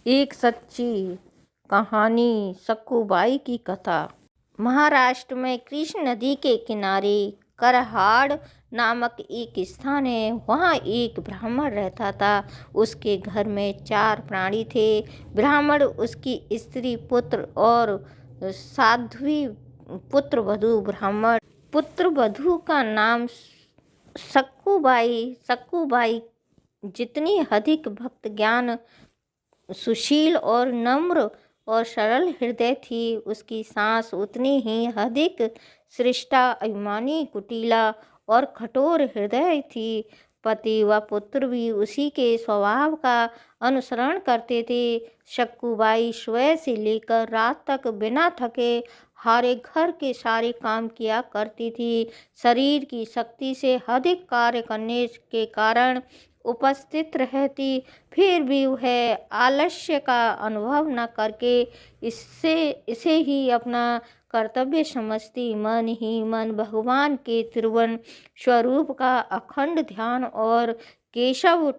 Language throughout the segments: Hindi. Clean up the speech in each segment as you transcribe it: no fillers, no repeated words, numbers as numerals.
एक सच्ची कहानी। सक्कूबाई की कथा। महाराष्ट्र में कृष्ण नदी के किनारे करहाड़ नामक एक स्थान है। वहाँ एक ब्राह्मण रहता था। उसके घर में 4 प्राणी थे। ब्राह्मण, उसकी स्त्री, पुत्र और साध्वी पुत्र वधू। ब्राह्मण पुत्र वधू का नाम सक्कूबाई। सक्कूबाई जितनी अधिक भक्त, ज्ञान, सुशील और नम्र और सरल हृदय थी, उसकी सास उतनी ही अधिक श्रेष्ठा, अभिमानी, कुटिला और कठोर हृदय थी। पति व पुत्र भी उसी के स्वभाव का अनुसरण करते थे। सक्कूबाई सुबह से लेकर रात तक बिना थके हारे घर के सारे काम किया करती थी। शरीर की शक्ति से अधिक कार्य करने के कारण उपस्थित रहती, फिर भी वह आलस्य का अनुभव न करके इसे ही अपना कर्तव्य समझती। मन ही मन भगवान के त्रिभुवन स्वरूप का अखंड ध्यान और केशव,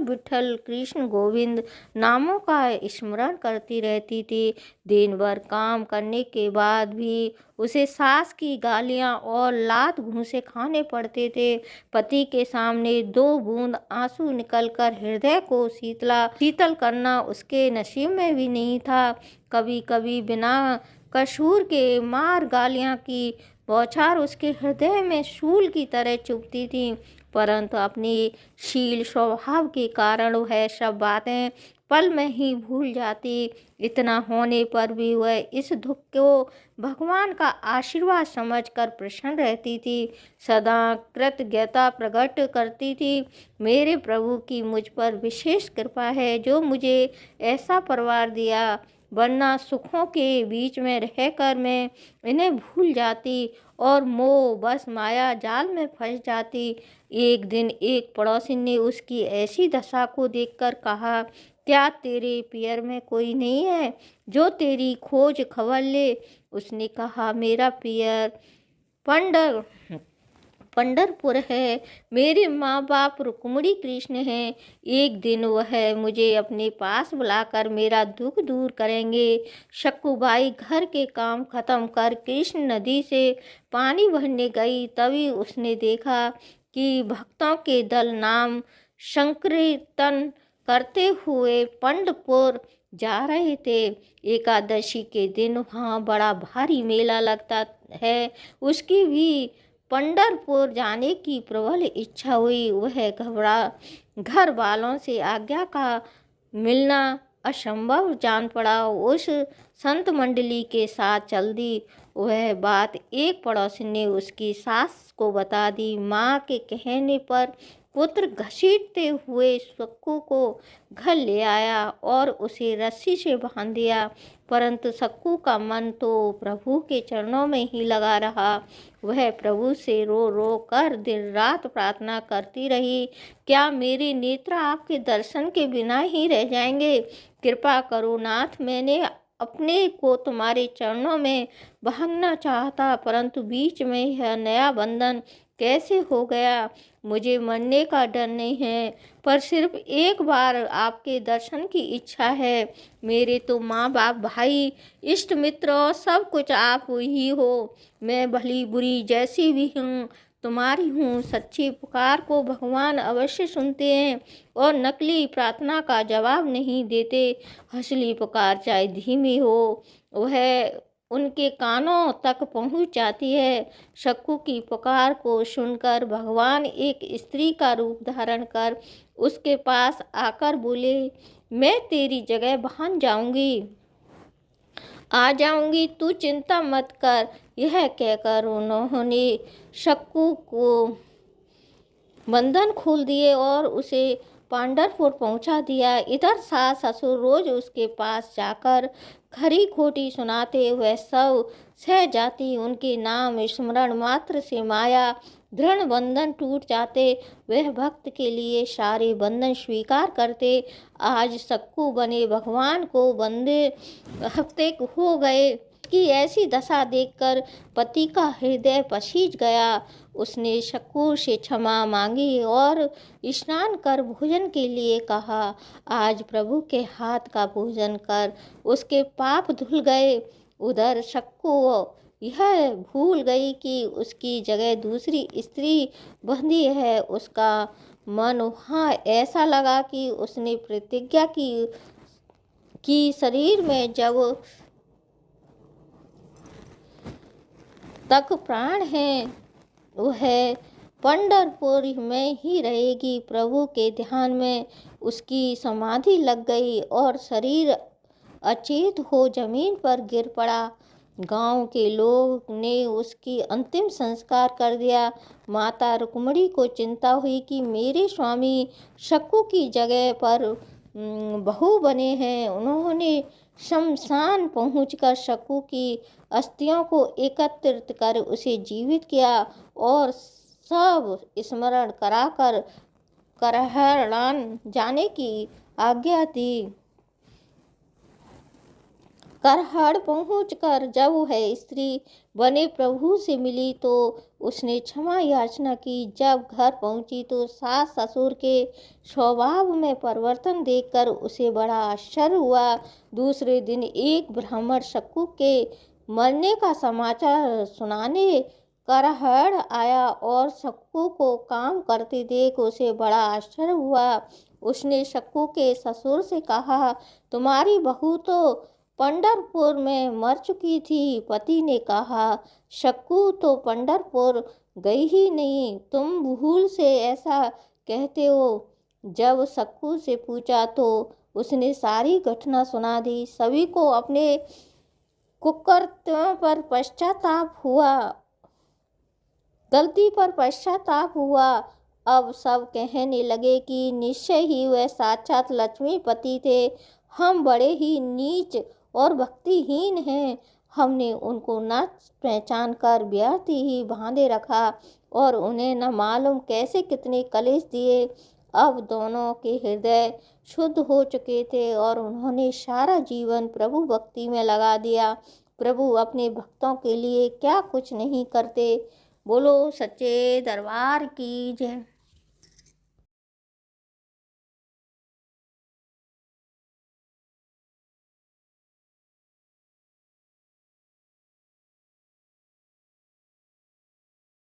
विठल, कृष्ण, गोविंद नामों का स्मरण करती रहती थी। दिन भर काम करने के बाद भी उसे सास की गालियां और लात घूंसे खाने पड़ते थे। पति के सामने 2 बूंद आंसू निकलकर हृदय को शीतल करना उसके नसीब में भी नहीं था। कभी कभी बिना कसूर के मार गालियां की बौछार उसके हृदय में शूल की तरह चुभती थी, परंतु अपनी शील स्वभाव के कारण वह सब बातें पल में ही भूल जाती। इतना होने पर भी वह इस दुख को भगवान का आशीर्वाद समझकर प्रसन्न रहती थी। सदा कृतज्ञता प्रकट करती थी। मेरे प्रभु की मुझ पर विशेष कृपा है जो मुझे ऐसा परिवार दिया, वरना सुखों के बीच में रहकर मैं इन्हें भूल जाती और मोह बस माया जाल में फंस जाती। एक दिन एक पड़ोसी ने उसकी ऐसी दशा को देखकर कहा, क्या तेरे पियर में कोई नहीं है जो तेरी खोज खबर ले? उसने कहा, मेरा पियर पंढरपुर है। मेरे माँ बाप रुक्मिणी कृष्ण हैं। एक दिन वह मुझे अपने पास बुलाकर मेरा दुख दूर करेंगे। सक्कूबाई घर के काम खत्म कर कृष्ण नदी से पानी भरने गई। तभी उसने देखा कि भक्तों के दल नाम संकीर्तन करते हुए पंढरपुर जा रहे थे। एकादशी के दिन वहाँ बड़ा भारी मेला लगता है। उसकी भी पंढरपुर जाने की प्रबल इच्छा हुई। वह घर वालों से आज्ञा का मिलना असंभव जान पड़ा। उस संत मंडली के साथ चल दी। वह बात एक पड़ोसी ने उसकी सास को बता दी। माँ के कहने पर पुत्र घसीटते हुए सक्कू को घर ले आया और उसे रस्सी से बांध दिया, परंतु सक्कू का मन तो प्रभु के चरणों में ही लगा रहा। वह प्रभु से रो रो कर दिन रात प्रार्थना करती रही, क्या मेरे नेत्र आपके दर्शन के बिना ही रह जाएंगे? कृपा करो नाथ, मैंने अपने को तुम्हारे चरणों में बांधना चाहता, परंतु बीच में यह नया बंधन कैसे हो गया? मुझे मरने का डर नहीं है, पर सिर्फ एक बार आपके दर्शन की इच्छा है। मेरे तो माँ बाप, भाई, इष्ट मित्र और सब कुछ आप ही हो। मैं भली बुरी जैसी भी हूँ तुम्हारी हूँ। सच्ची पुकार को भगवान अवश्य सुनते हैं और नकली प्रार्थना का जवाब नहीं देते। असली पुकार चाहे धीमी हो, वह उनके कानों तक पहुंच जाती है। सक्कू की पुकार को सुनकर भगवान एक स्त्री का रूप धारण कर उसके पास आकर बोले, मैं तेरी जगह बहन आ जाऊंगी, तू चिंता मत कर। यह कहकर उन्होंने सक्कू को बंधन खोल दिए और उसे पंढरपुर पहुंचा दिया। इधर सास ससुर रोज उसके पास जाकर खरी खोटी सुनाते। वह सब सह जाती। उनके नाम स्मरण मात्र से माया दृढ़ बंधन टूट जाते। वह भक्त के लिए सारे बंधन स्वीकार करते। आज सक्कू बने भगवान को बंदे हफ्ते हो गए। उसकी ऐसी दशा देखकर पति का हृदय पसीज गया। उसने शक्कू से क्षमा मांगी और स्नान कर भोजन के लिए कहा। आज प्रभु के हाथ का भोजन कर उसके पाप धुल गए। उधर शक्कू यह भूल गई कि उसकी जगह दूसरी स्त्री बंधी है। उसका मन वहाँ ऐसा लगा कि उसने प्रतिज्ञा की शरीर में जब तक प्राण है वह पंढरपुर में ही रहेगी। प्रभु के ध्यान में उसकी समाधि लग गई और शरीर अचेत हो जमीन पर गिर पड़ा। गांव के लोग ने उसकी अंतिम संस्कार कर दिया। माता रुक्मिणी को चिंता हुई कि मेरे स्वामी शक्कू की जगह पर बहू बने हैं। उन्होंने शमशान पहुंचकर शक्कू की अस्थियों को एकत्रित कर उसे जीवित किया और सब स्मरण कराकर करहरण जाने की आज्ञा दी। करहड़ पहुंचकर जब वह स्त्री बने प्रभु से मिली तो उसने क्षमा याचना की। जब घर पहुंची तो सास ससुर के स्वभाव में परिवर्तन देखकर उसे बड़ा आश्चर्य हुआ। दूसरे दिन एक ब्राह्मण शक्कू के मरने का समाचार सुनाने करहड़ आया और शक्कू को काम करते देख उसे बड़ा आश्चर्य हुआ। उसने शक्कू के ससुर से कहा, तुम्हारी बहू तो पंढरपुर में मर चुकी थी। पति ने कहा, शक्कू तो पंढरपुर गई ही नहीं, तुम भूल से ऐसा कहते हो। जब शक्कू से पूछा तो उसने सारी घटना सुना दी। सभी को अपने कुकर्तव्यों पर पश्चाताप हुआ, गलती पर पश्चाताप हुआ। अब सब कहने लगे कि निश्चय ही वह साक्षात लक्ष्मीपति थे। हम बड़े ही नीच और भक्तिहीन हैं। हमने उनको न पहचान कर व्यर्थ ही बांधे रखा और उन्हें न मालूम कैसे कितने कलेश दिए। अब दोनों के हृदय शुद्ध हो चुके थे और उन्होंने सारा जीवन प्रभु भक्ति में लगा दिया। प्रभु अपने भक्तों के लिए क्या कुछ नहीं करते। बोलो सच्चे दरबार की जय।